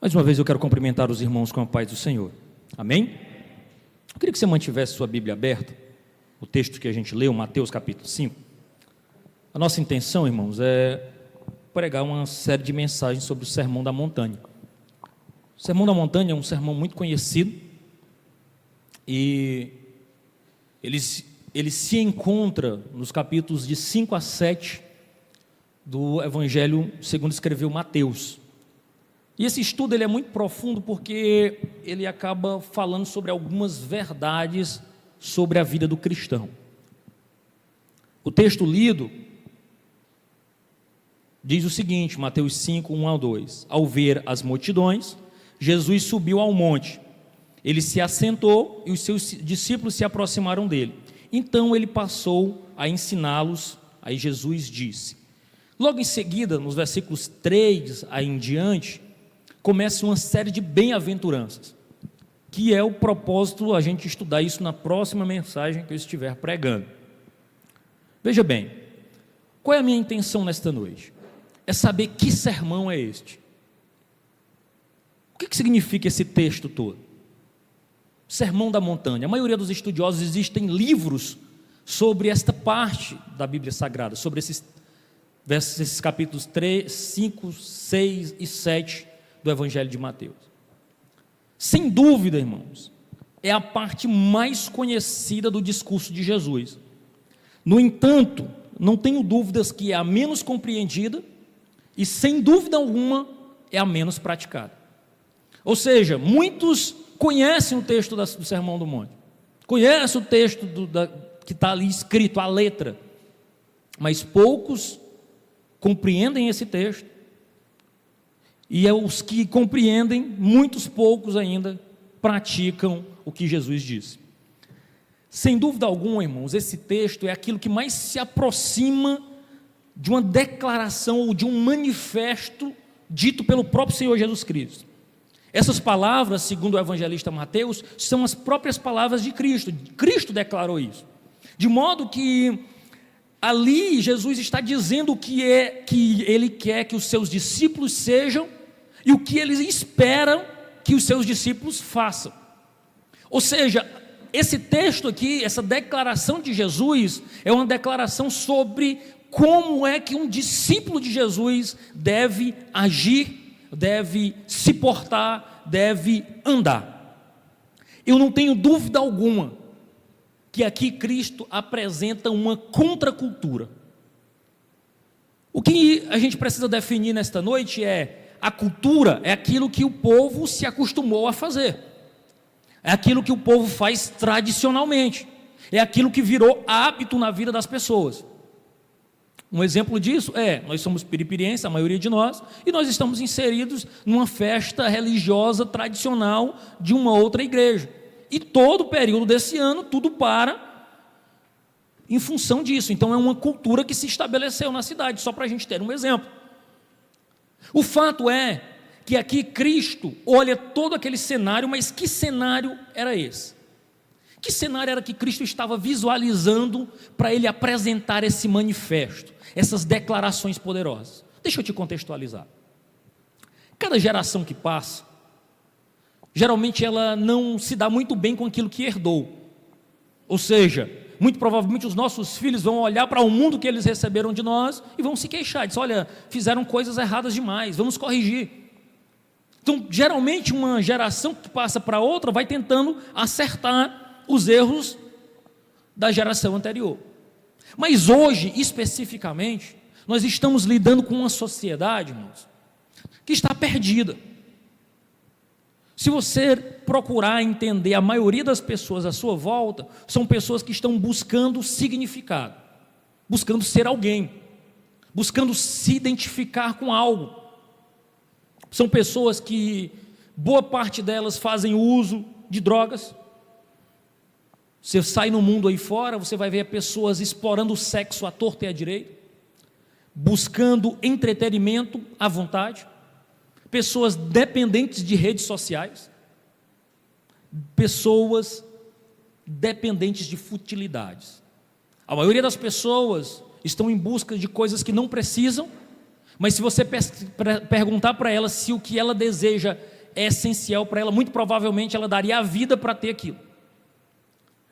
Mais uma vez eu quero cumprimentar os irmãos com a paz do Senhor. Amém? Eu queria que você mantivesse sua Bíblia aberta, o texto que a gente leu, Mateus capítulo 5. A nossa intenção, irmãos, é pregar uma série de mensagens sobre o Sermão da Montanha. O Sermão da Montanha é um sermão muito conhecido e ele se encontra nos capítulos de 5 a 7 do Evangelho segundo escreveu Mateus. E esse estudo ele é muito profundo porque ele acaba falando sobre algumas verdades sobre a vida do cristão. O texto lido diz o seguinte, Mateus 5, 1 a 2: Ao ver as multidões, Jesus subiu ao monte. Ele se assentou e os seus discípulos se aproximaram dele. Então ele passou a ensiná-los. Aí Jesus disse. Logo em seguida, nos versículos 3 aí em diante, começa uma série de bem-aventuranças, que é o propósito a gente estudar isso na próxima mensagem que eu estiver pregando. Veja bem, qual é a minha intenção nesta noite? É saber que sermão é este. O que significa esse texto todo? Sermão da Montanha. A maioria dos estudiosos, existem livros sobre esta parte da Bíblia Sagrada, sobre esses capítulos 3, 5, 6 e 7 do Evangelho de Mateus. Sem dúvida, irmãos, é a parte mais conhecida do discurso de Jesus. No entanto, não tenho dúvidas que é a menos compreendida e, sem dúvida alguma, é a menos praticada. Ou seja, muitos conhecem o texto do Sermão do Monte, conhecem o texto que está ali escrito, a letra, mas poucos compreendem esse texto. E é os que compreendem, muitos poucos ainda praticam o que Jesus disse. Sem dúvida alguma, irmãos, esse texto é aquilo que mais se aproxima de uma declaração ou de um manifesto dito pelo próprio Senhor Jesus Cristo. Essas palavras, segundo o evangelista Mateus, são as próprias palavras de Cristo. Cristo declarou isso. De modo que ali Jesus está dizendo o que ele quer que os seus discípulos sejam e o que eles esperam que os seus discípulos façam. Ou seja, esse texto aqui, essa declaração de Jesus, é uma declaração sobre como é que um discípulo de Jesus deve agir, deve se portar, deve andar. Eu não tenho dúvida alguma que aqui Cristo apresenta uma contracultura. O que a gente precisa definir nesta noite é: a cultura é aquilo que o povo se acostumou a fazer, é aquilo que o povo faz tradicionalmente, é aquilo que virou hábito na vida das pessoas. Um exemplo disso nós somos piripirienses, a maioria de nós, e nós estamos inseridos numa festa religiosa tradicional de uma outra igreja, e todo o período desse ano, tudo para em função disso. Então é uma cultura que se estabeleceu na cidade, só para a gente ter um exemplo. O fato é que aqui Cristo olha todo aquele cenário, mas que cenário era esse? Que cenário era que Cristo estava visualizando para ele apresentar esse manifesto, essas declarações poderosas? Deixa eu te contextualizar. Cada geração que passa, geralmente ela não se dá muito bem com aquilo que herdou. Ou seja, muito provavelmente os nossos filhos vão olhar para o mundo que eles receberam de nós e vão se queixar, dizer: olha, fizeram coisas erradas demais, vamos corrigir. Então, geralmente uma geração que passa para outra vai tentando acertar os erros da geração anterior. Mas hoje, especificamente, nós estamos lidando com uma sociedade, irmãos, que está perdida. Se você procurar entender, a maioria das pessoas à sua volta são pessoas que estão buscando significado, buscando ser alguém, buscando se identificar com algo. São pessoas que, boa parte delas, fazem uso de drogas. Você sai no mundo aí fora, você vai ver pessoas explorando o sexo à torta e à direita, buscando entretenimento à vontade, pessoas dependentes de redes sociais, pessoas dependentes de futilidades. A maioria das pessoas estão em busca de coisas que não precisam, mas se você perguntar para elas se o que ela deseja é essencial para ela, muito provavelmente ela daria a vida para ter aquilo.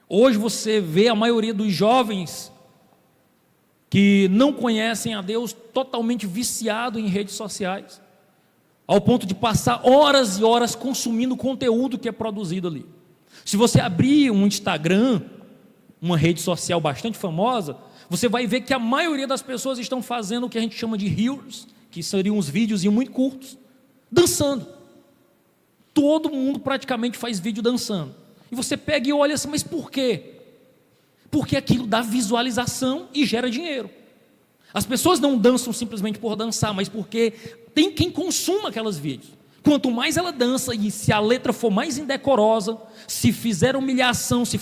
Hoje você vê a maioria dos jovens que não conhecem a Deus totalmente viciado em redes sociais, ao ponto de passar horas e horas consumindo o conteúdo que é produzido ali. Se você abrir um Instagram, uma rede social bastante famosa, você vai ver que a maioria das pessoas estão fazendo o que a gente chama de reels, que seriam uns vídeos muito curtos, dançando. Todo mundo praticamente faz vídeo dançando. E você pega e olha assim, mas por quê? Porque aquilo dá visualização e gera dinheiro. As pessoas não dançam simplesmente por dançar, mas porque tem quem consuma aqueles vídeos. Quanto mais ela dança, e se a letra for mais indecorosa, se fizer humilhação, se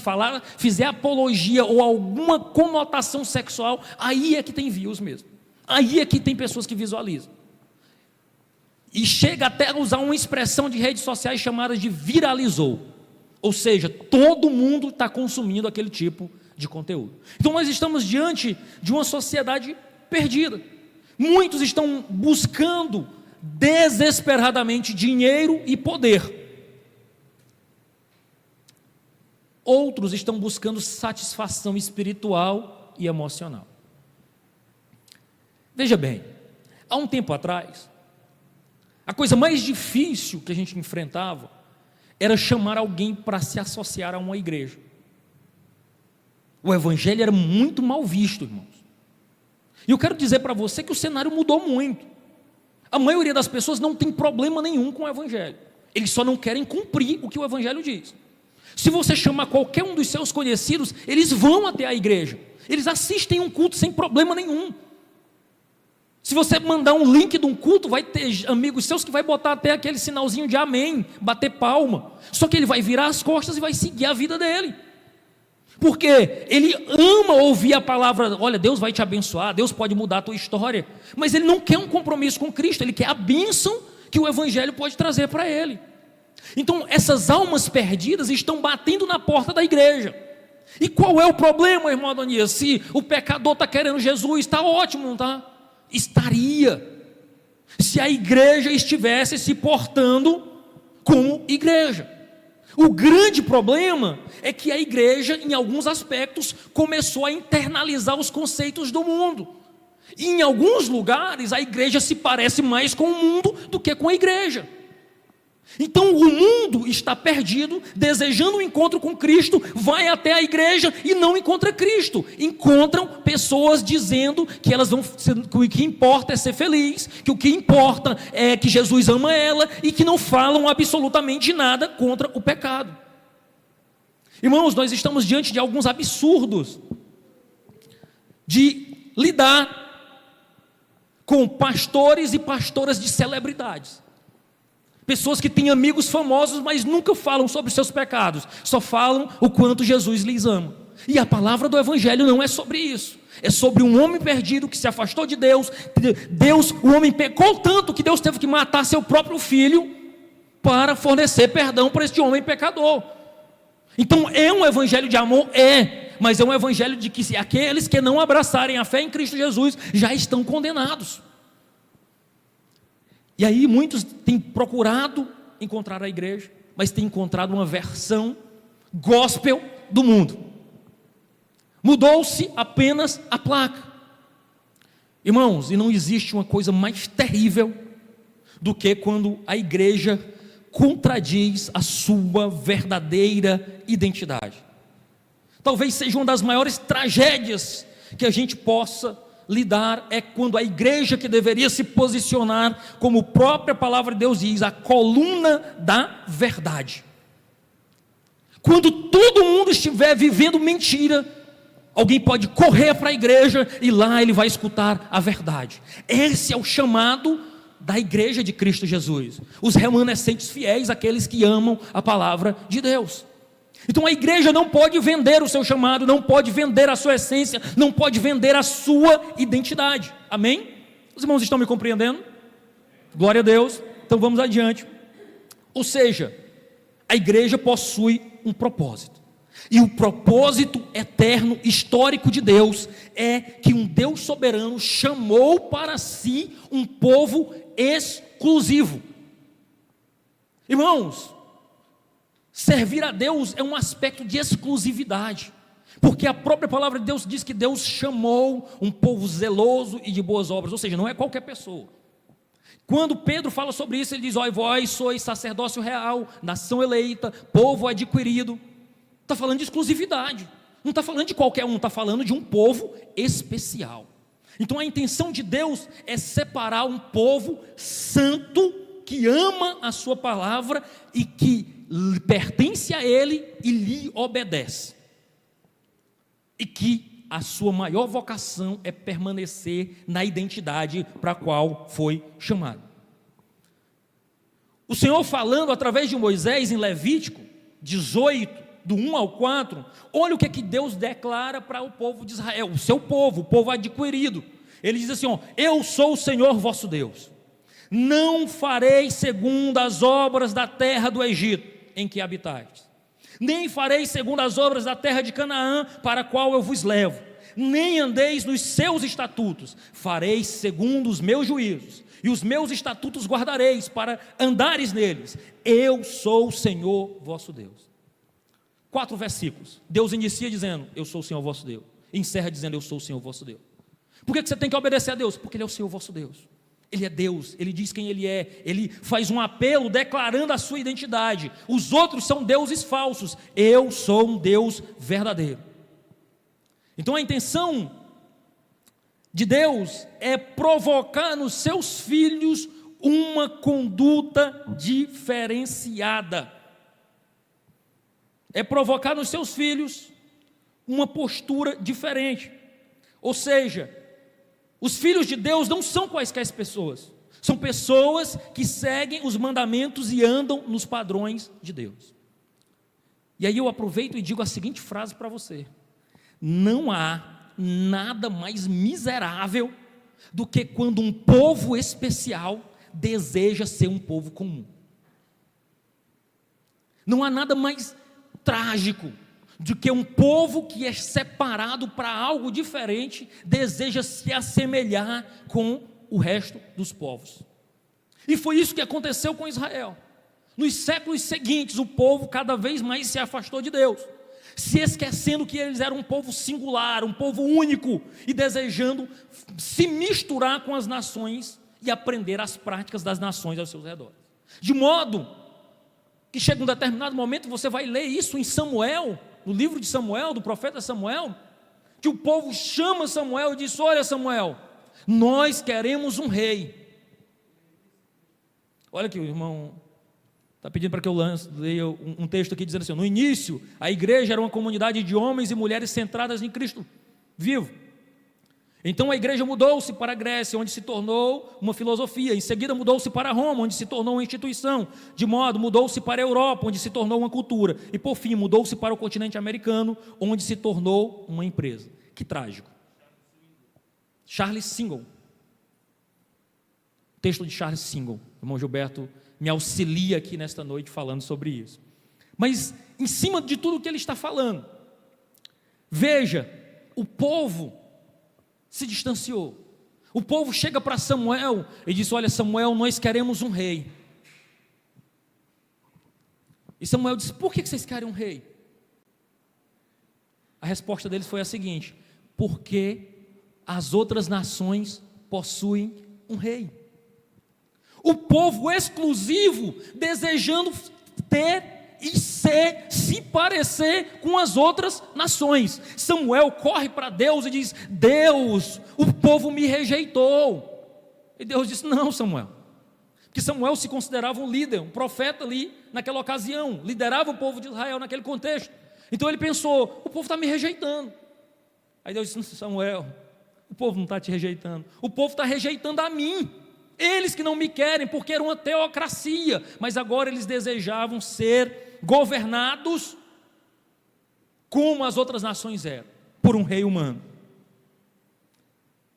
fizer apologia ou alguma conotação sexual, aí é que tem views mesmo. Aí é que tem pessoas que visualizam. E chega até a usar uma expressão de redes sociais chamada de viralizou. Ou seja, todo mundo está consumindo aquele tipo de conteúdo. Então nós estamos diante de uma sociedade perdida. Muitos estão buscando desesperadamente dinheiro e poder. Outros estão buscando satisfação espiritual e emocional. Veja bem, há um tempo atrás, a coisa mais difícil que a gente enfrentava era chamar alguém para se associar a uma igreja. O evangelho era muito mal visto, irmãos. E eu quero dizer para você que o cenário mudou muito. A maioria das pessoas não tem problema nenhum com o evangelho. Eles só não querem cumprir o que o evangelho diz. Se você chamar qualquer um dos seus conhecidos, eles vão até a igreja. Eles assistem um culto sem problema nenhum. Se você mandar um link de um culto, vai ter amigos seus que vai botar até aquele sinalzinho de amém, bater palma. Só que ele vai virar as costas e vai seguir a vida dele. Porque ele ama ouvir a palavra, olha, Deus vai te abençoar, Deus pode mudar a tua história. Mas ele não quer um compromisso com Cristo, ele quer a bênção que o evangelho pode trazer para ele. Então essas almas perdidas estão batendo na porta da igreja. E qual é o problema, irmão Adonias? Se o pecador está querendo Jesus, está ótimo, não está? Estaria, se a igreja estivesse se portando como igreja. O grande problema é que a igreja, em alguns aspectos, começou a internalizar os conceitos do mundo. E em alguns lugares, a igreja se parece mais com o mundo do que com a igreja. Então o mundo está perdido, desejando um encontro com Cristo, vai até a igreja e não encontra Cristo. Encontram pessoas dizendo que elas que o que importa é ser feliz, que o que importa é que Jesus ama ela e que não falam absolutamente nada contra o pecado. Irmãos, nós estamos diante de alguns absurdos de lidar com pastores e pastoras de celebridades. Pessoas que têm amigos famosos, mas nunca falam sobre seus pecados, só falam o quanto Jesus lhes ama. E a palavra do evangelho não é sobre isso. É sobre um homem perdido que se afastou de Deus. O homem pecou tanto que Deus teve que matar seu próprio filho para fornecer perdão para este homem pecador. Então é um evangelho de amor? Mas é um evangelho de que aqueles que não abraçarem a fé em Cristo Jesus já estão condenados. E aí muitos têm procurado encontrar a igreja, mas têm encontrado uma versão gospel do mundo. Mudou-se apenas a placa. Irmãos, e não existe uma coisa mais terrível do que quando a igreja contradiz a sua verdadeira identidade. Talvez seja uma das maiores tragédias que a gente possa lidar é quando a igreja, que deveria se posicionar como a própria palavra de Deus diz, a coluna da verdade, quando todo mundo estiver vivendo mentira, alguém pode correr para a igreja e lá ele vai escutar a verdade. Esse é o chamado da igreja de Cristo Jesus, os remanescentes fiéis, aqueles que amam a palavra de Deus. Então a igreja não pode vender o seu chamado, não pode vender a sua essência, não pode vender a sua identidade. Amém? Os irmãos estão me compreendendo? Glória a Deus. Então vamos adiante. Ou seja, a igreja possui um propósito. E o propósito eterno, histórico de Deus é que um Deus soberano chamou para si um povo exclusivo. Irmãos, servir a Deus é um aspecto de exclusividade, porque a própria palavra de Deus diz que Deus chamou um povo zeloso e de boas obras, ou seja, não é qualquer pessoa. Quando Pedro fala sobre isso, ele diz: ó, vós sois sacerdócio real, nação eleita, povo adquirido. Está falando de exclusividade, não está falando de qualquer um, está falando de um povo especial. Então a intenção de Deus é separar um povo santo, que ama a sua palavra e que pertence a Ele e lhe obedece. E que a sua maior vocação é permanecer na identidade para a qual foi chamado. O Senhor falando através de Moisés em Levítico 18, do 1 ao 4, olha o que é que Deus declara para o povo de Israel, o seu povo, o povo adquirido. Ele diz assim: ó, eu sou o Senhor vosso Deus, não farei segundo as obras da terra do Egito em que habitais, nem farei segundo as obras da terra de Canaã, para a qual eu vos levo, nem andeis nos seus estatutos, fareis segundo os meus juízos, e os meus estatutos guardareis, para andares neles. Eu sou o Senhor vosso Deus. 4 versículos. Deus inicia dizendo: eu sou o Senhor vosso Deus. E encerra dizendo: eu sou o Senhor vosso Deus. Por que você tem que obedecer a Deus? Porque Ele é o Senhor vosso Deus. Ele é Deus, Ele diz quem Ele é, Ele faz um apelo declarando a sua identidade. Os outros são deuses falsos, eu sou um Deus verdadeiro. Então a intenção de Deus é provocar nos seus filhos uma conduta diferenciada, é provocar nos seus filhos uma postura diferente. Ou seja, os filhos de Deus não são quaisquer pessoas, são pessoas que seguem os mandamentos e andam nos padrões de Deus. E aí eu aproveito e digo a seguinte frase para você: não há nada mais miserável do que quando um povo especial deseja ser um povo comum. Não há nada mais trágico do que um povo que é separado para algo diferente deseja se assemelhar com o resto dos povos. E foi isso que aconteceu com Israel. Nos séculos seguintes, o povo cada vez mais se afastou de Deus, se esquecendo que eles eram um povo singular, um povo único, e desejando se misturar com as nações e aprender as práticas das nações ao seu redor. De modo que chega um determinado momento, você vai ler isso em Samuel, no livro de Samuel, do profeta Samuel, que o povo chama Samuel e diz: olha, Samuel, nós queremos um rei. Olha aqui, o irmão está pedindo para que eu leia um texto aqui dizendo assim: no início, a igreja era uma comunidade de homens e mulheres centradas em Cristo vivo. Então a igreja mudou-se para a Grécia, onde se tornou uma filosofia. Em seguida mudou-se para Roma, onde se tornou uma instituição. De modo, mudou-se para a Europa, onde se tornou uma cultura. E por fim, mudou-se para o continente americano, onde se tornou uma empresa. Que trágico. Charles Singer. Texto de Charles Singer. O irmão Gilberto me auxilia aqui nesta noite falando sobre isso. Mas em cima de tudo que ele está falando, veja, o povo se distanciou. O povo chega para Samuel e diz: olha, Samuel, nós queremos um rei. E Samuel diz: por que vocês querem um rei? A resposta deles foi a seguinte: porque as outras nações possuem um rei. O povo exclusivo desejando ter e se parecer com as outras nações. Samuel corre para Deus e diz: Deus, o povo me rejeitou. E Deus disse: não, Samuel, porque Samuel se considerava um líder, um profeta ali naquela ocasião, liderava o povo de Israel naquele contexto. Então ele pensou: o povo está me rejeitando. Aí Deus disse: Samuel, o povo não está te rejeitando, o povo está rejeitando a mim. Eles que não me querem, porque era uma teocracia, mas agora eles desejavam ser governados como as outras nações eram, por um rei humano.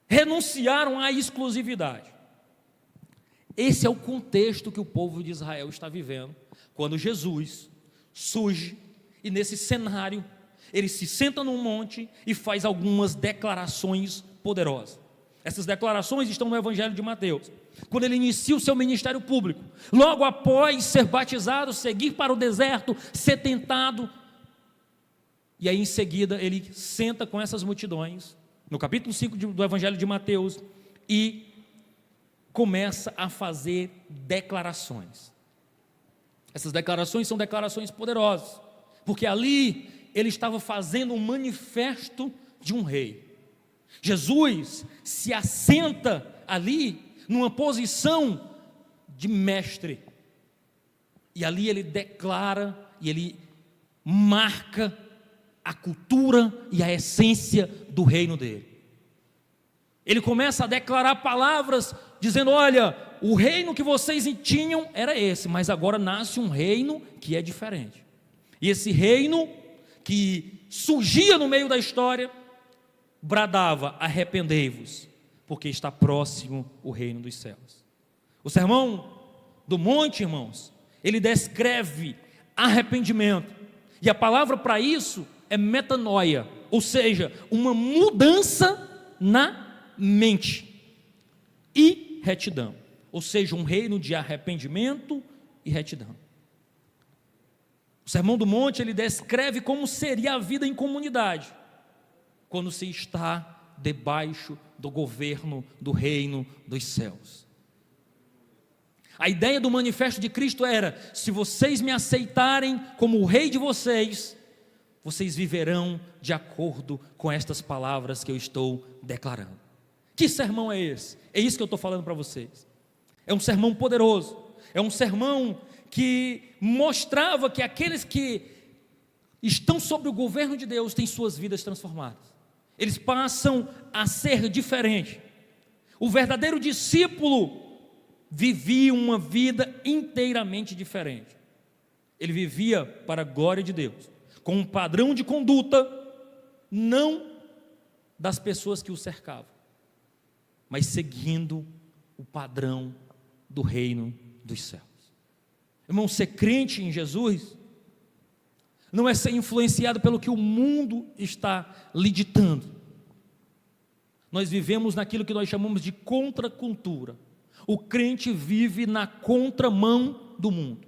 Renunciaram à exclusividade. Esse é o contexto que o povo de Israel está vivendo, quando Jesus surge, e nesse cenário, ele se senta num monte e faz algumas declarações poderosas. Essas declarações estão no Evangelho de Mateus. Quando ele inicia o seu ministério público, logo após ser batizado, seguir para o deserto, ser tentado, e aí em seguida ele senta com essas multidões, no capítulo 5 do Evangelho de Mateus, e começa a fazer declarações. Essas declarações são declarações poderosas, porque ali ele estava fazendo um manifesto de um rei. Jesus se assenta ali numa posição de mestre, e ali ele declara e ele marca a cultura e a essência do reino dele. Ele começa a declarar palavras dizendo: olha, o reino que vocês tinham era esse, mas agora nasce um reino que é diferente. E esse reino que surgia no meio da história bradava: arrependei-vos, porque está próximo o reino dos céus. O sermão do monte, irmãos, ele descreve arrependimento, e a palavra para isso é metanoia, ou seja, uma mudança na mente, e retidão, ou seja, um reino de arrependimento e retidão. O sermão do monte, ele descreve como seria a vida em comunidade, quando se está debaixo do governo do reino dos céus. A ideia do manifesto de Cristo era: se vocês me aceitarem como o rei de vocês, vocês viverão de acordo com estas palavras que eu estou declarando. Que sermão é esse? É isso que eu estou falando para vocês. É um sermão poderoso, é um sermão que mostrava que aqueles que estão sob o governo de Deus têm suas vidas transformadas. Eles passam a ser diferentes. O verdadeiro discípulo vivia uma vida inteiramente diferente. Ele vivia para a glória de Deus, com um padrão de conduta, não das pessoas que o cercavam, mas seguindo o padrão do reino dos céus. Irmão, ser crente em Jesus não é ser influenciado pelo que o mundo está lhe ditando. Nós vivemos naquilo que nós chamamos de contracultura. O crente vive na contramão do mundo.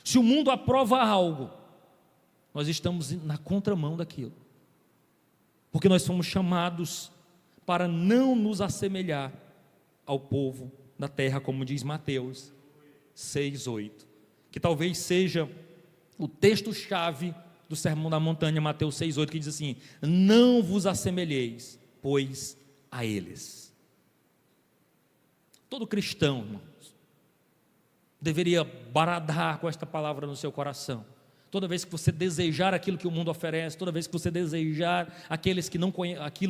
Se o mundo aprova algo, nós estamos na contramão daquilo, porque nós somos chamados para não nos assemelhar ao povo da terra, como diz Mateus 6:8, que talvez seja o texto-chave do Sermão da Montanha, Mateus 6:8, que diz assim: não vos assemelheis, pois, a eles. Todo cristão, irmãos, deveria bradar com esta palavra no seu coração. Toda vez que você desejar aquilo que o mundo oferece, toda vez que você desejar aquilo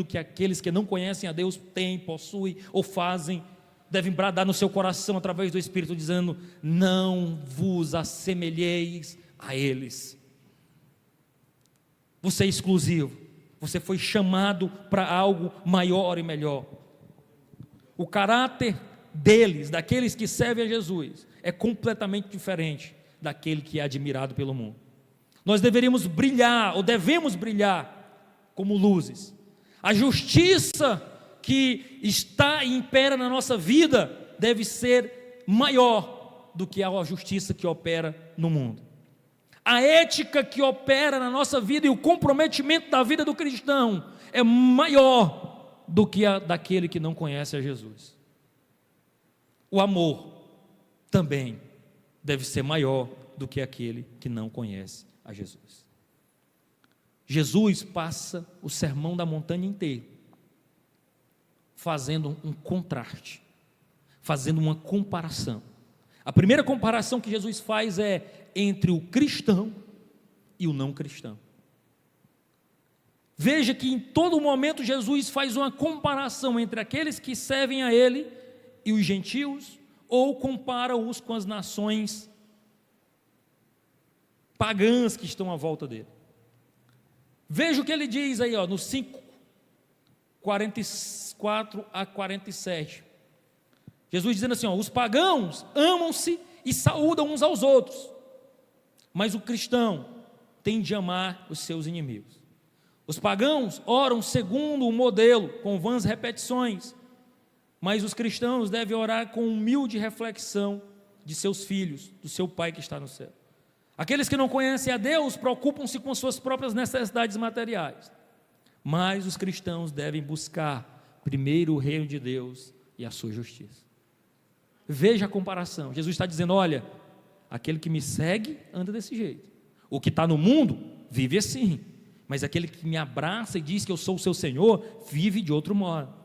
que aqueles que não conhecem a Deus têm, possuem ou fazem, devem bradar no seu coração através do Espírito, dizendo: não vos assemelheis a eles. Você é exclusivo, você foi chamado para algo maior e melhor. O caráter deles, daqueles que servem a Jesus, é completamente diferente daquele que é admirado pelo mundo. Nós deveríamos brilhar, ou devemos brilhar como luzes. A justiça que está e impera na nossa vida deve ser maior do que a justiça que opera no mundo. A ética que opera na nossa vida e o comprometimento da vida do cristão é maior do que a daquele que não conhece a Jesus. O amor também deve ser maior do que aquele que não conhece a Jesus. Jesus passa o sermão da montanha inteiro fazendo um contraste, fazendo uma comparação. A primeira comparação que Jesus faz é entre o cristão e o não cristão. Veja que em todo momento Jesus faz uma comparação entre aqueles que servem a Ele e os gentios, ou compara-os com as nações pagãs que estão à volta dele. Veja o que ele diz aí, no 5, 44 a 47. Jesus dizendo assim: os pagãos amam-se e saúdam uns aos outros, mas o cristão tem de amar os seus inimigos. Os pagãos oram segundo o modelo, com vãs repetições, mas os cristãos devem orar com humilde reflexão de seus filhos, do seu Pai que está no céu. Aqueles que não conhecem a Deus preocupam-se com suas próprias necessidades materiais, mas os cristãos devem buscar primeiro o reino de Deus e a sua justiça. Veja a comparação. Jesus está dizendo: olha, aquele que me segue anda desse jeito. O que está no mundo vive assim, mas aquele que me abraça e diz que eu sou o seu Senhor vive de outro modo.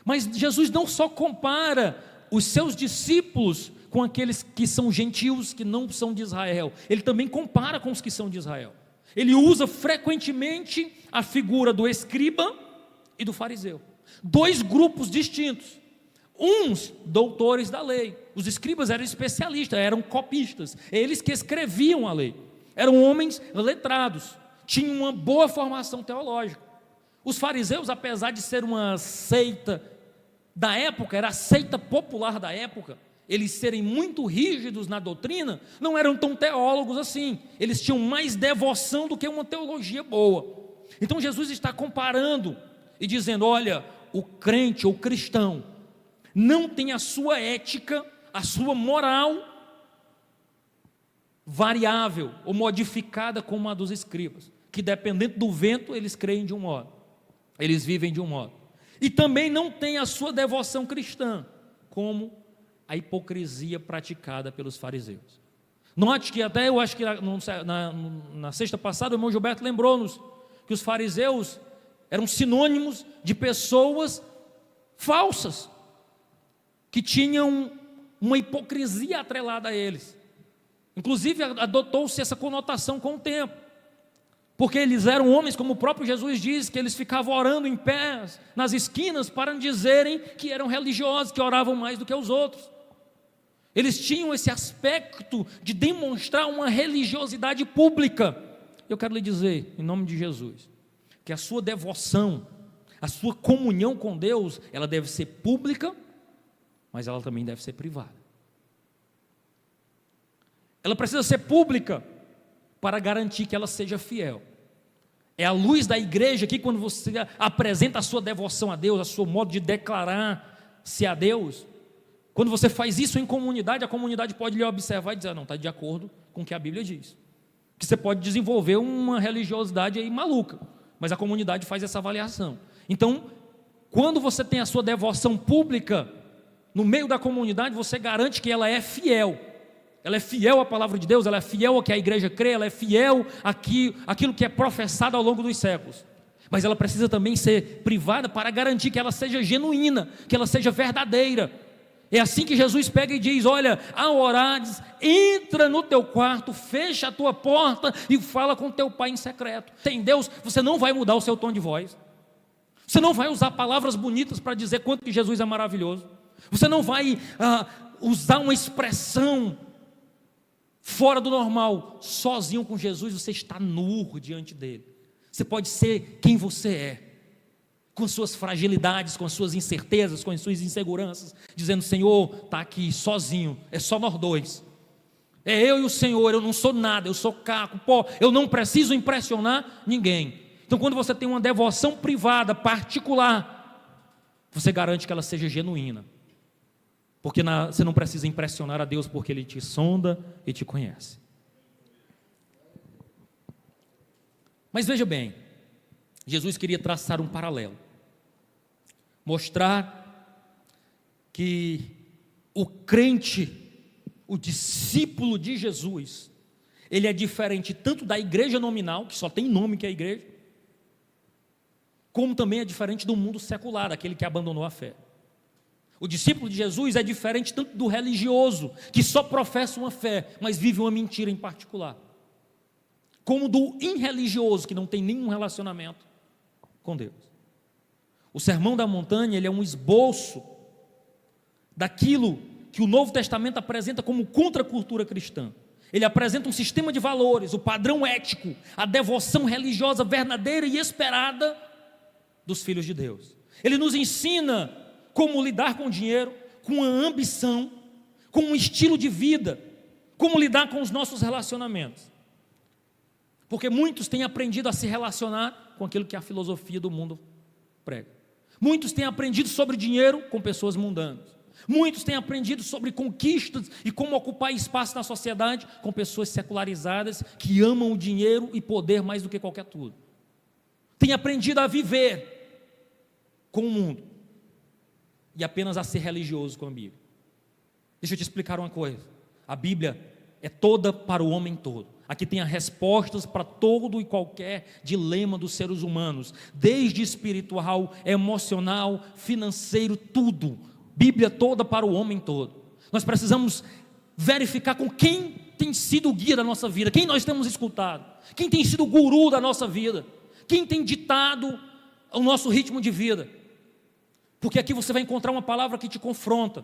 Mas Jesus não só compara os seus discípulos com aqueles que são gentios, que não são de Israel, ele também compara com os que são de Israel. Ele usa frequentemente a figura do escriba e do fariseu, dois grupos distintos. Uns doutores da lei, os escribas eram especialistas, eram copistas, eles que escreviam a lei, eram homens letrados, tinham uma boa formação teológica. Os fariseus, apesar de ser uma seita da época, era a seita popular da época, eles serem muito rígidos na doutrina, não eram tão teólogos assim, eles tinham mais devoção do que uma teologia boa. Então Jesus está comparando e dizendo: olha, o crente ou cristão não tem a sua ética, a sua moral variável ou modificada como a dos escribas, que dependendo do vento eles creem de um modo, eles vivem de um modo. E também não tem a sua devoção cristã, como a hipocrisia praticada pelos fariseus. Note que até, eu acho que na sexta passada o irmão Gilberto lembrou-nos que os fariseus eram sinônimos de pessoas falsas, que tinham uma hipocrisia atrelada a eles. Inclusive adotou-se essa conotação com o tempo, porque eles eram homens, como o próprio Jesus diz, que eles ficavam orando em pé nas esquinas para dizerem que eram religiosos, que oravam mais do que os outros. Eles tinham esse aspecto de demonstrar uma religiosidade pública. Eu quero lhe dizer, em nome de Jesus, que a sua devoção, a sua comunhão com Deus, ela deve ser pública, mas ela também deve ser privada. Ela precisa ser pública para garantir que ela seja fiel. É a luz da igreja que, quando você apresenta a sua devoção a Deus, a seu modo de declarar-se a Deus, quando você faz isso em comunidade, a comunidade pode lhe observar e dizer: não, está de acordo com o que a Bíblia diz. Que você pode desenvolver uma religiosidade aí maluca, mas a comunidade faz essa avaliação. Então, quando você tem a sua devoção pública no meio da comunidade, você garante que ela é fiel. Ela é fiel à palavra de Deus, ela é fiel ao que a igreja crê, ela é fiel àquilo que é professado ao longo dos séculos. Mas ela precisa também ser privada para garantir que ela seja genuína, que ela seja verdadeira. É assim que Jesus pega e diz: olha, ao orares, entra no teu quarto, fecha a tua porta e fala com teu pai em secreto. Sem Deus, você não vai mudar o seu tom de voz. Você não vai usar palavras bonitas para dizer quanto que Jesus é maravilhoso. Você não vai usar uma expressão fora do normal. Sozinho com Jesus, você está nu diante dele. Você pode ser quem você é, com suas fragilidades, com as suas incertezas, com as suas inseguranças, dizendo: Senhor, está aqui sozinho, é só nós dois, é eu e o Senhor, eu não sou nada, eu sou caco, pó, eu não preciso impressionar ninguém. Então, quando você tem uma devoção privada, particular, você garante que ela seja genuína, porque você não precisa impressionar a Deus, porque Ele te sonda e te conhece. Mas veja bem, Jesus queria traçar um paralelo, mostrar que o crente, o discípulo de Jesus, ele é diferente tanto da igreja nominal, que só tem nome que é a igreja, como também é diferente do mundo secular, aquele que abandonou a fé. O discípulo de Jesus é diferente tanto do religioso, que só professa uma fé, mas vive uma mentira em particular, como do irreligioso, que não tem nenhum relacionamento com Deus. O Sermão da Montanha, ele é um esboço daquilo que o Novo Testamento apresenta como contracultura cristã. Ele apresenta um sistema de valores, o padrão ético, a devoção religiosa verdadeira e esperada dos filhos de Deus. Ele nos ensina como lidar com o dinheiro, com a ambição, com um estilo de vida, como lidar com os nossos relacionamentos. Porque muitos têm aprendido a se relacionar com aquilo que a filosofia do mundo prega. Muitos têm aprendido sobre dinheiro com pessoas mundanas. Muitos têm aprendido sobre conquistas e como ocupar espaço na sociedade com pessoas secularizadas que amam o dinheiro e poder mais do que qualquer tudo. Têm aprendido a viver com o mundo e apenas a ser religioso com a Bíblia. Deixa eu te explicar uma coisa. A Bíblia é toda para o homem todo. Aqui tem as respostas para todo e qualquer dilema dos seres humanos, desde espiritual, emocional, financeiro, tudo. Bíblia toda para o homem todo. Nós precisamos verificar com quem tem sido o guia da nossa vida, quem nós temos escutado, quem tem sido o guru da nossa vida, quem tem ditado o nosso ritmo de vida. Porque aqui você vai encontrar uma palavra que te confronta.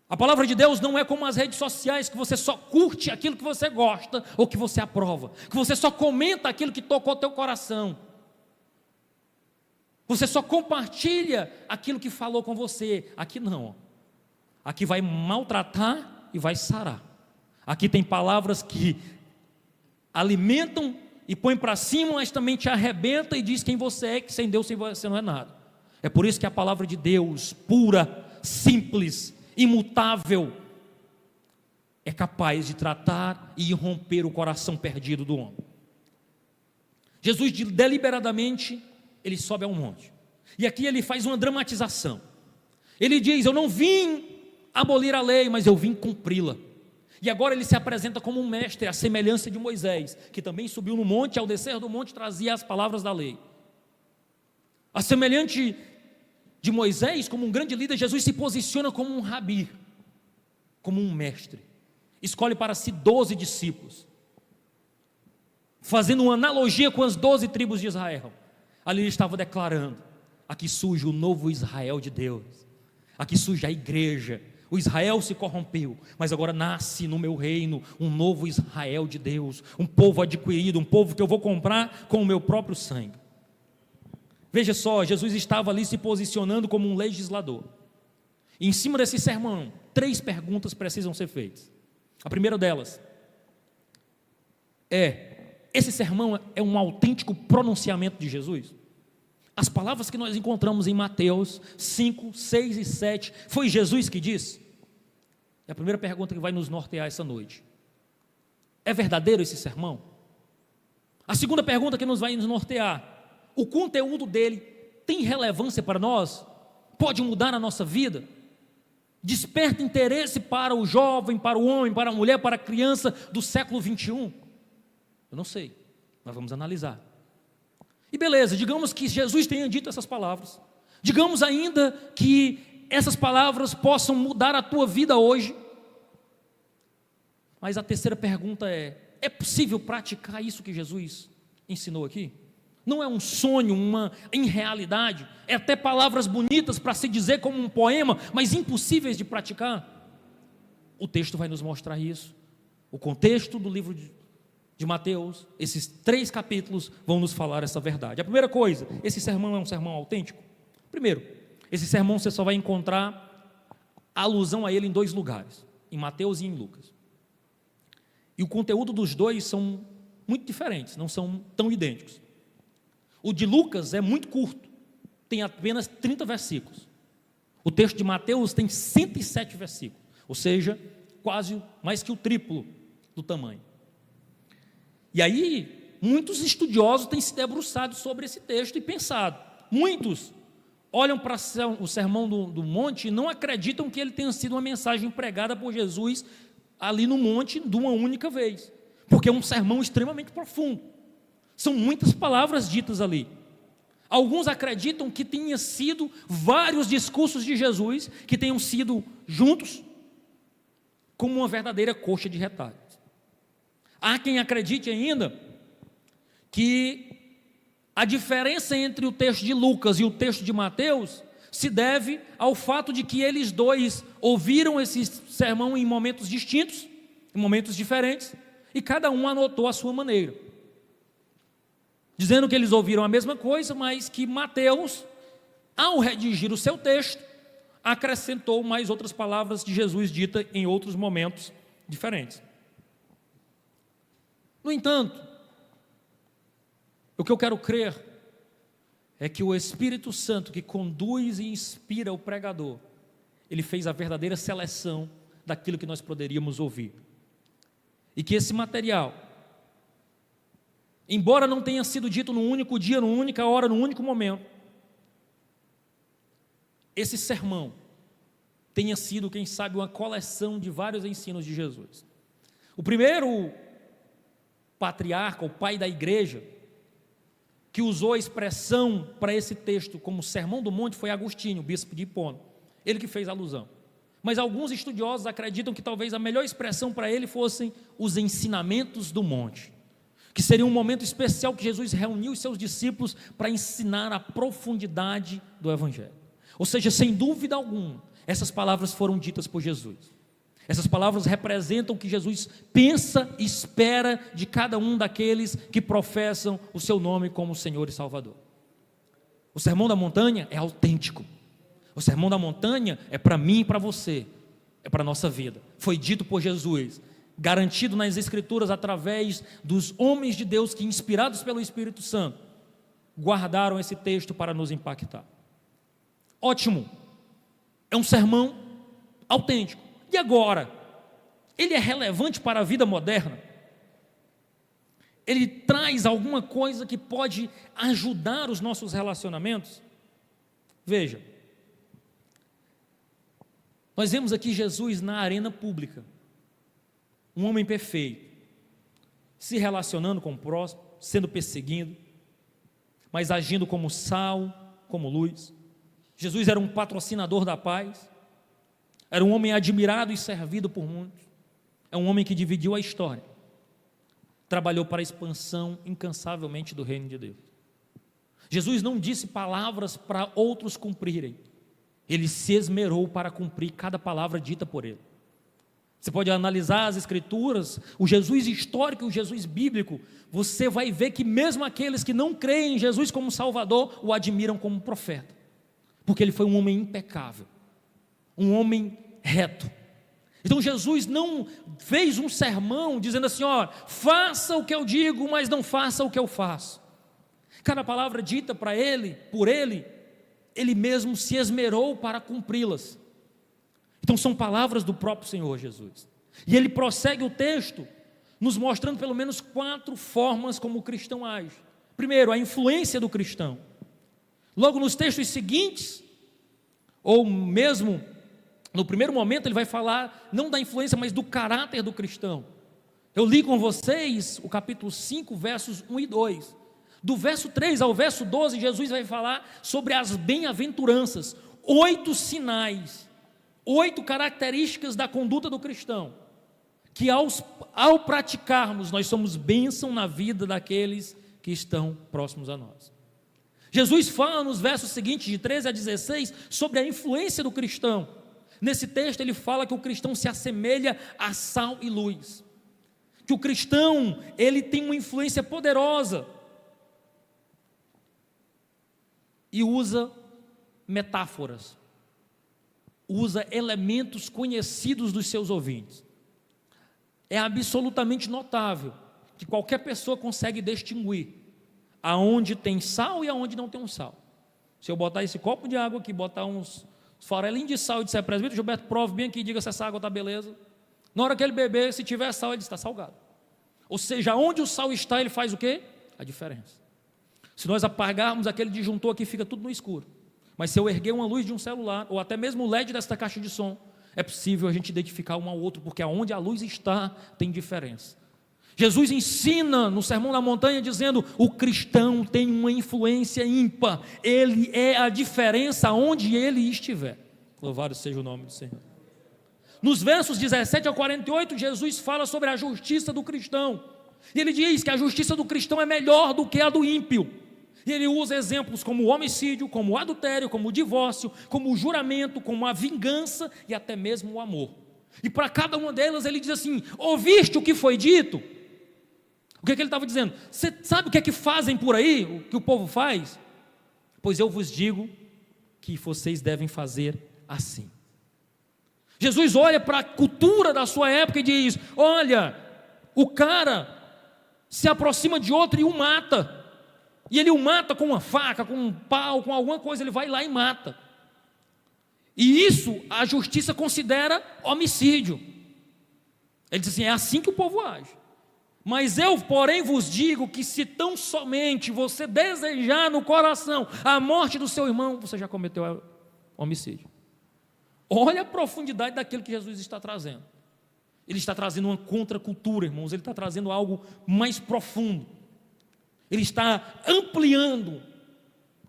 A palavra de Deus não é como as redes sociais, que você só curte aquilo que você gosta ou que você aprova, que você só comenta aquilo que tocou teu coração. Você só compartilha aquilo que falou com você. Aqui não. Aqui vai maltratar e vai sarar. Aqui tem palavras que alimentam e põem para cima, mas também te arrebenta e diz quem você é, que sem Deus você não é nada. É por isso que a palavra de Deus, pura, simples, imutável, é capaz de tratar e romper o coração perdido do homem. Jesus deliberadamente, ele sobe a um monte, e aqui ele faz uma dramatização. Ele diz: eu não vim abolir a lei, mas eu vim cumpri-la. E agora ele se apresenta como um mestre, à semelhança de Moisés, que também subiu no monte, ao descer do monte trazia as palavras da lei. A semelhante de Moisés, como um grande líder, Jesus se posiciona como um rabi, como um mestre. Escolhe para si 12 discípulos, fazendo uma analogia com as 12 tribos de Israel. Ali ele estava declarando: aqui surge o novo Israel de Deus, aqui surge a igreja. O Israel se corrompeu, mas agora nasce no meu reino um novo Israel de Deus, um povo adquirido, um povo que eu vou comprar com o meu próprio sangue. Veja só, Jesus estava ali se posicionando como um legislador. E em cima desse sermão, 3 perguntas precisam ser feitas. A primeira delas esse sermão é um autêntico pronunciamento de Jesus? As palavras que nós encontramos em Mateus 5, 6 e 7, foi Jesus que disse? É a primeira pergunta que vai nos nortear essa noite. É verdadeiro esse sermão? A segunda pergunta que nos vai nos nortear: o conteúdo dele tem relevância para nós? Pode mudar a nossa vida? Desperta interesse para o jovem, para o homem, para a mulher, para a criança do século 21? Eu não sei, nós vamos analisar. E beleza, digamos que Jesus tenha dito essas palavras, digamos ainda que essas palavras possam mudar a tua vida hoje, mas a terceira pergunta é possível praticar isso que Jesus ensinou aqui? Não é um sonho, uma irrealidade, é até palavras bonitas para se dizer como um poema, mas impossíveis de praticar? O texto vai nos mostrar isso. O contexto do livro de Mateus, esses 3 capítulos vão nos falar essa verdade. A primeira coisa, esse sermão é um sermão autêntico? Primeiro, esse sermão você só vai encontrar alusão a ele em 2 lugares, em Mateus e em Lucas. E o conteúdo dos 2 são muito diferentes, não são tão idênticos. O de Lucas é muito curto, tem apenas 30 versículos. O texto de Mateus tem 107 versículos, ou seja, quase mais que o triplo do tamanho. E aí, muitos estudiosos têm se debruçado sobre esse texto e pensado. Muitos olham para o sermão do monte e não acreditam que ele tenha sido uma mensagem pregada por Jesus ali no monte de uma única vez, porque é um sermão extremamente profundo. São muitas palavras ditas ali. Alguns acreditam que tenha sido vários discursos de Jesus que tenham sido juntos como uma verdadeira coxa de retalhos. Há quem acredite ainda que a diferença entre o texto de Lucas e o texto de Mateus se deve ao fato de que eles 2 ouviram esse sermão em momentos distintos, em momentos diferentes, e cada um anotou a sua maneira, dizendo que eles ouviram a mesma coisa, mas que Mateus, ao redigir o seu texto, acrescentou mais outras palavras de Jesus dita em outros momentos diferentes. No entanto, o que eu quero crer é que o Espírito Santo, que conduz e inspira o pregador, ele fez a verdadeira seleção daquilo que nós poderíamos ouvir. E que esse material, embora não tenha sido dito num único dia, numa única hora, num único momento, esse sermão tenha sido, quem sabe, uma coleção de vários ensinos de Jesus. O primeiro patriarca, o pai da igreja, que usou a expressão para esse texto como Sermão do Monte foi Agostinho, bispo de Hipona, ele que fez alusão. Mas alguns estudiosos acreditam que talvez a melhor expressão para ele fossem os ensinamentos do monte, que seria um momento especial que Jesus reuniu os seus discípulos para ensinar a profundidade do Evangelho. Ou seja, sem dúvida alguma, essas palavras foram ditas por Jesus. Essas palavras representam o que Jesus pensa e espera de cada um daqueles que professam o seu nome como Senhor e Salvador. O Sermão da Montanha é autêntico. O Sermão da Montanha é para mim e para você, é para a nossa vida. Foi dito por Jesus, garantido nas Escrituras através dos homens de Deus que, inspirados pelo Espírito Santo, guardaram esse texto para nos impactar. Ótimo, é um sermão autêntico. E agora, ele é relevante para a vida moderna? Ele traz alguma coisa que pode ajudar os nossos relacionamentos? Veja, nós vemos aqui Jesus na arena pública, um homem perfeito, se relacionando com o próximo, sendo perseguido, mas agindo como sal, como luz. Jesus era um patrocinador da paz, era um homem admirado e servido por muitos, é um homem que dividiu a história, trabalhou para a expansão incansavelmente do reino de Deus. Jesus não disse palavras para outros cumprirem, ele se esmerou para cumprir cada palavra dita por ele. Você pode analisar as Escrituras, o Jesus histórico e o Jesus bíblico, você vai ver que mesmo aqueles que não creem em Jesus como Salvador, o admiram como profeta, porque ele foi um homem impecável, um homem reto. Então Jesus não fez um sermão dizendo assim, ó, faça o que eu digo, mas não faça o que eu faço. Cada palavra dita para ele, por ele, ele mesmo se esmerou para cumpri-las. Então são palavras do próprio Senhor Jesus. E ele prossegue o texto, nos mostrando pelo menos 4 formas como o cristão age. Primeiro, a influência do cristão. Logo nos textos seguintes, ou mesmo no primeiro momento, ele vai falar não da influência, mas do caráter do cristão. Eu li com vocês o capítulo 5, versos 1 e 2. Do verso 3 ao verso 12, Jesus vai falar sobre as bem-aventuranças, 8 sinais, 8 características da conduta do cristão, que ao praticarmos, nós somos bênção na vida daqueles que estão próximos a nós. Jesus fala nos versos seguintes, de 13 a 16, sobre a influência do cristão. Nesse texto ele fala que o cristão se assemelha a sal e luz, que o cristão, ele tem uma influência poderosa, e usa metáforas, usa elementos conhecidos dos seus ouvintes. É absolutamente notável que qualquer pessoa consegue distinguir aonde tem sal e aonde não tem um sal. Se eu botar esse copo de água aqui, botar uns farelinhos de sal e disser, presbítero Gilberto, prove bem aqui e diga se essa água está beleza. Na hora que ele beber, se tiver sal, ele está salgado. Ou seja, onde o sal está, ele faz o quê? A diferença. Se nós apagarmos aquele disjuntor aqui, fica tudo no escuro. Mas se eu erguer uma luz de um celular, ou até mesmo o LED desta caixa de som, é possível a gente identificar um ao outro, porque aonde a luz está, tem diferença. Jesus ensina no Sermão da Montanha dizendo, o cristão tem uma influência ímpar, ele é a diferença onde ele estiver. Louvado seja o nome do Senhor. Nos versos 17 a 48, Jesus fala sobre a justiça do cristão, e ele diz que a justiça do cristão é melhor do que a do ímpio, e ele usa exemplos como o homicídio, como o adultério, como o divórcio, como o juramento, como a vingança e até mesmo o amor. E para cada uma delas ele diz assim, ouviste o que foi dito? O que ele estava dizendo? Você sabe o que é que fazem por aí, o que o povo faz? Pois eu vos digo que vocês devem fazer assim. Jesus olha para a cultura da sua época e diz, olha, o cara se aproxima de outro e o mata. e ele o mata com uma faca, com um pau, com alguma coisa, ele vai lá e mata. E isso a justiça considera homicídio. Ele diz assim: é assim que o povo age. Mas eu, porém, vos digo que se tão somente você desejar no coração a morte do seu irmão, você já cometeu homicídio. Olha a profundidade daquilo que Jesus está trazendo. Ele está trazendo uma contracultura, irmãos. Ele está trazendo algo mais profundo. Ele está ampliando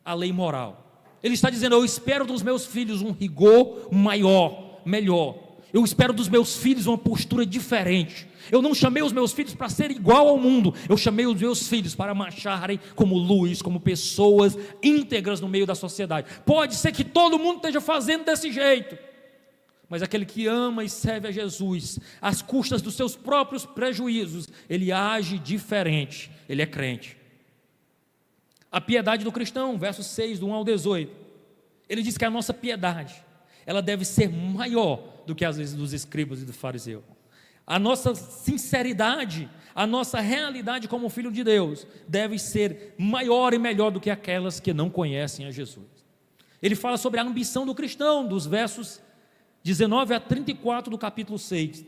a lei moral. Ele está dizendo: eu espero dos meus filhos um rigor maior, melhor. Eu espero dos meus filhos uma postura diferente. Eu não chamei os meus filhos para ser igual ao mundo. Eu chamei os meus filhos para marcharem como luz, como pessoas íntegras no meio da sociedade. Pode ser que todo mundo esteja fazendo desse jeito, mas aquele que ama e serve a Jesus, às custas dos seus próprios prejuízos, ele age diferente, ele é crente. A piedade do cristão, versos 6, do 1 ao 18, ele diz que a nossa piedade, ela deve ser maior do que às vezes dos escribas e dos fariseus. A nossa sinceridade, a nossa realidade como filho de Deus, deve ser maior e melhor do que aquelas que não conhecem a Jesus. Ele fala sobre a ambição do cristão, dos versos 19 a 34 do capítulo 6.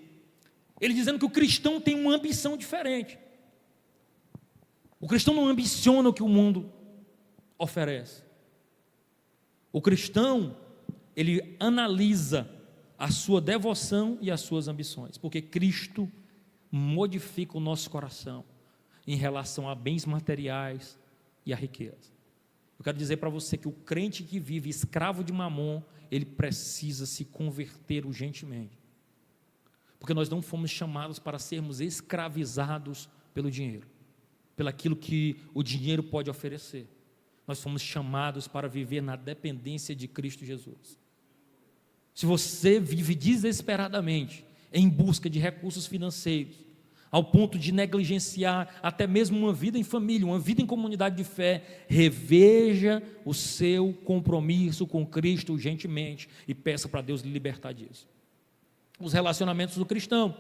Ele dizendo que o cristão tem uma ambição diferente. O cristão não ambiciona o que o mundo oferece. O cristão, ele analisa a sua devoção e as suas ambições, porque Cristo modifica o nosso coração em relação a bens materiais e a riqueza. Eu quero dizer para você que o crente que vive escravo de Mamon, ele precisa se converter urgentemente, porque nós não fomos chamados para sermos escravizados pelo dinheiro, pelaquilo que o dinheiro pode oferecer. Nós fomos chamados para viver na dependência de Cristo Jesus. Se você vive desesperadamente em busca de recursos financeiros, ao ponto de negligenciar até mesmo uma vida em família, uma vida em comunidade de fé, reveja o seu compromisso com Cristo urgentemente e peça para Deus lhe libertar disso. Os relacionamentos do cristão,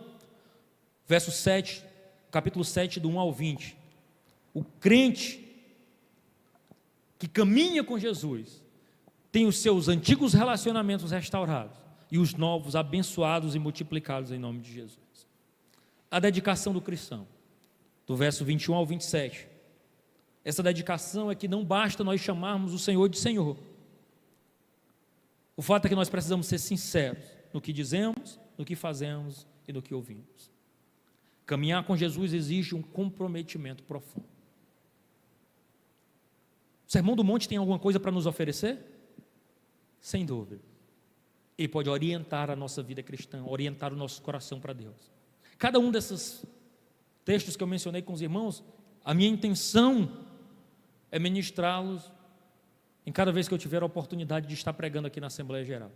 verso 7, capítulo 7, do 1 ao 20. O crente que caminha com Jesus tem os seus antigos relacionamentos restaurados e os novos abençoados e multiplicados em nome de Jesus. A dedicação do cristão, do verso 21 ao 27. Essa dedicação é que não basta nós chamarmos o Senhor de Senhor. O fato é que nós precisamos ser sinceros no que dizemos, no que fazemos e no que ouvimos. Caminhar com Jesus exige um comprometimento profundo. O Sermão do Monte tem alguma coisa para nos oferecer? Sem dúvida. Ele pode orientar a nossa vida cristã, orientar o nosso coração para Deus. Cada um desses textos que eu mencionei com os irmãos, a minha intenção é ministrá-los em cada vez que eu tiver a oportunidade de estar pregando aqui na Assembleia Geral.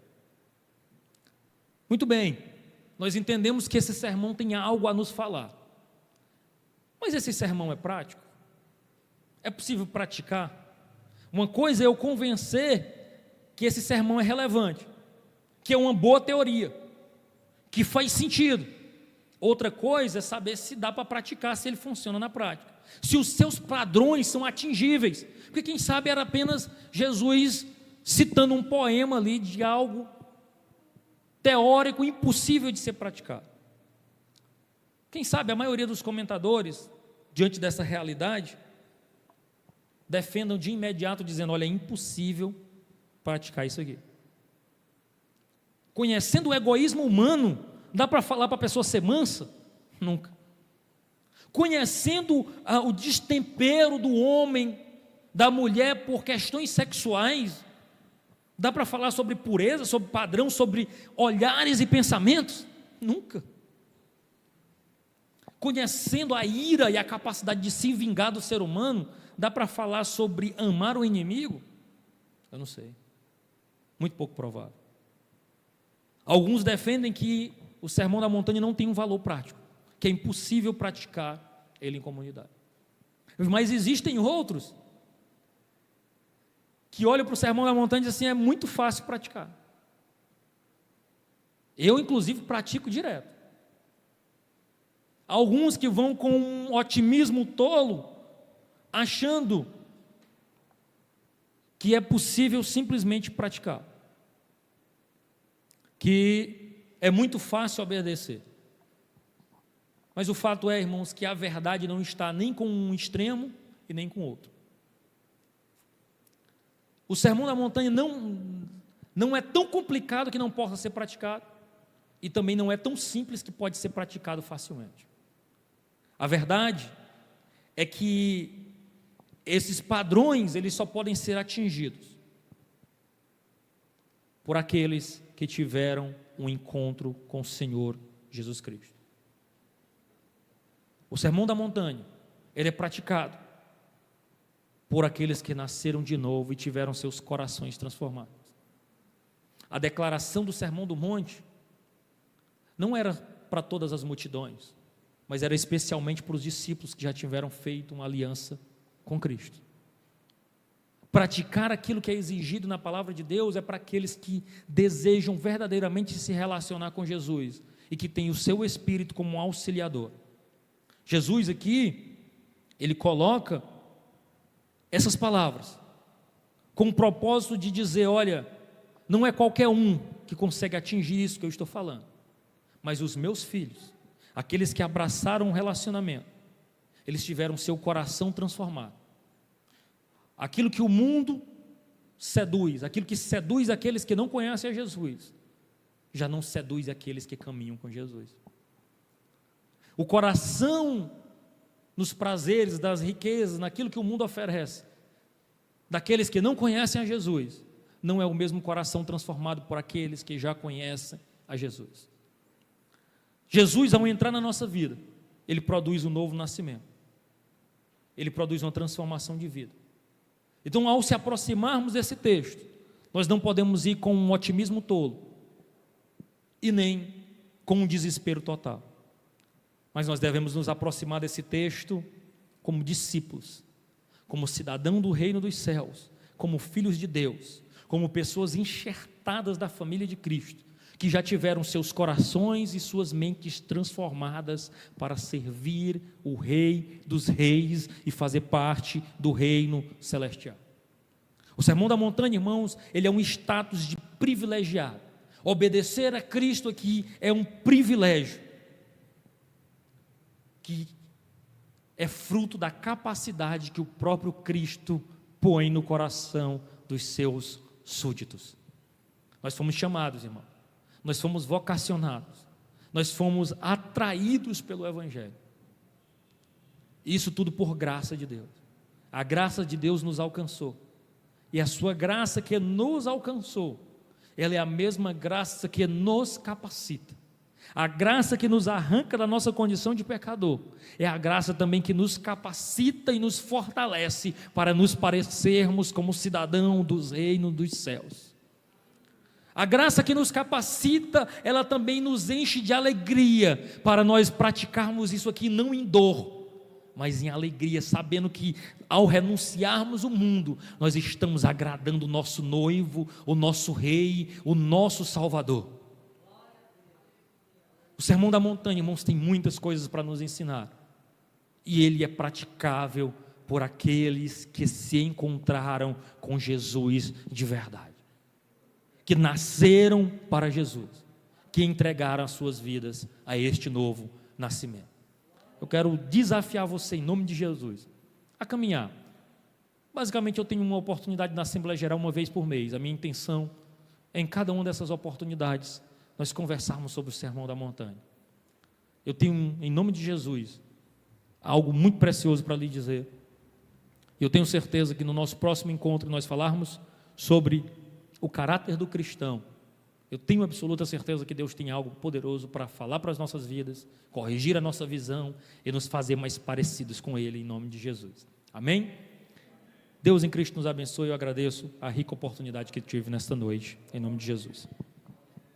Muito bem, nós entendemos que esse sermão tem algo a nos falar. Mas esse sermão é prático? É possível praticar? Uma coisa é eu convencer que esse sermão é relevante, que é uma boa teoria, que faz sentido. Outra coisa é saber se dá para praticar, se ele funciona na prática, se os seus padrões são atingíveis, porque quem sabe era apenas Jesus citando um poema ali de algo teórico impossível de ser praticado. Quem sabe a maioria dos comentadores, diante dessa realidade, defendam de imediato dizendo: olha, é impossível praticar isso aqui. Conhecendo o egoísmo humano, dá para falar para a pessoa ser mansa? Nunca. Conhecendo o destempero do homem, da mulher por questões sexuais, dá para falar sobre pureza, sobre padrão, sobre olhares e pensamentos? Nunca. Conhecendo a ira e a capacidade de se vingar do ser humano, dá para falar sobre amar o inimigo? Eu não sei. Muito pouco provável. Alguns defendem que o Sermão da Montanha não tem um valor prático, que é impossível praticar ele em comunidade. Mas existem outros que olham para o Sermão da Montanha e dizem assim: é muito fácil praticar. Eu, inclusive, pratico direto. Alguns que vão com um otimismo tolo, achando que é possível simplesmente praticar, que é muito fácil obedecer. Mas o fato é, irmãos, que a verdade não está nem com um extremo e nem com outro. O Sermão da Montanha não é tão complicado que não possa ser praticado, e também não é tão simples que pode ser praticado facilmente. A verdade é que esses padrões, eles só podem ser atingidos por aqueles que tiveram um encontro com o Senhor Jesus Cristo. O Sermão da Montanha, ele é praticado por aqueles que nasceram de novo e tiveram seus corações transformados. A declaração do Sermão do Monte não era para todas as multidões, mas era especialmente para os discípulos que já tiveram feito uma aliança com Cristo. Praticar aquilo que é exigido na palavra de Deus é para aqueles que desejam verdadeiramente se relacionar com Jesus e que têm o seu Espírito como um auxiliador. Jesus aqui, ele coloca essas palavras com o propósito de dizer, olha, não é qualquer um que consegue atingir isso que eu estou falando, mas os meus filhos, aqueles que abraçaram um relacionamento, eles tiveram seu coração transformado. Aquilo que o mundo seduz, aquilo que seduz aqueles que não conhecem a Jesus, já não seduz aqueles que caminham com Jesus. O coração nos prazeres, das riquezas, naquilo que o mundo oferece, daqueles que não conhecem a Jesus, não é o mesmo coração transformado por aqueles que já conhecem a Jesus. Jesus, ao entrar na nossa vida, ele produz um novo nascimento, ele produz uma transformação de vida. Então, ao se aproximarmos desse texto, nós não podemos ir com um otimismo tolo e nem com um desespero total, mas nós devemos nos aproximar desse texto como discípulos, como cidadão do reino dos céus, como filhos de Deus, como pessoas enxertadas da família de Cristo, que já tiveram seus corações e suas mentes transformadas para servir o Rei dos Reis e fazer parte do reino celestial. O Sermão da Montanha, irmãos, ele é um status de privilegiado. Obedecer a Cristo aqui é um privilégio que é fruto da capacidade que o próprio Cristo põe no coração dos seus súditos. Nós fomos chamados, irmão, nós fomos vocacionados, nós fomos atraídos pelo Evangelho. Isso tudo por graça de Deus. A graça de Deus nos alcançou, e a sua graça que nos alcançou, ela é a mesma graça que nos capacita. A graça que nos arranca da nossa condição de pecador é a graça também que nos capacita e nos fortalece para nos parecermos como cidadão dos reinos dos céus. A graça que nos capacita, ela também nos enche de alegria para nós praticarmos isso aqui não em dor, mas em alegria, sabendo que ao renunciarmos o mundo, nós estamos agradando o nosso noivo, o nosso rei, o nosso Salvador. O Sermão da Montanha, irmãos, tem muitas coisas para nos ensinar, e ele é praticável por aqueles que se encontraram com Jesus de verdade, que nasceram para Jesus, que entregaram as suas vidas a este novo nascimento. Eu quero desafiar você, em nome de Jesus, a caminhar. Basicamente, eu tenho uma oportunidade na Assembleia Geral uma vez por mês. A minha intenção é, em cada uma dessas oportunidades, nós conversarmos sobre o Sermão da Montanha. Eu tenho, em nome de Jesus, algo muito precioso para lhe dizer. Eu tenho certeza que no nosso próximo encontro nós falarmos sobre o caráter do cristão. Eu tenho absoluta certeza que Deus tem algo poderoso para falar para as nossas vidas, corrigir a nossa visão e nos fazer mais parecidos com Ele, em nome de Jesus. Amém? Deus em Cristo nos abençoe. Eu agradeço a rica oportunidade que tive nesta noite, em nome de Jesus.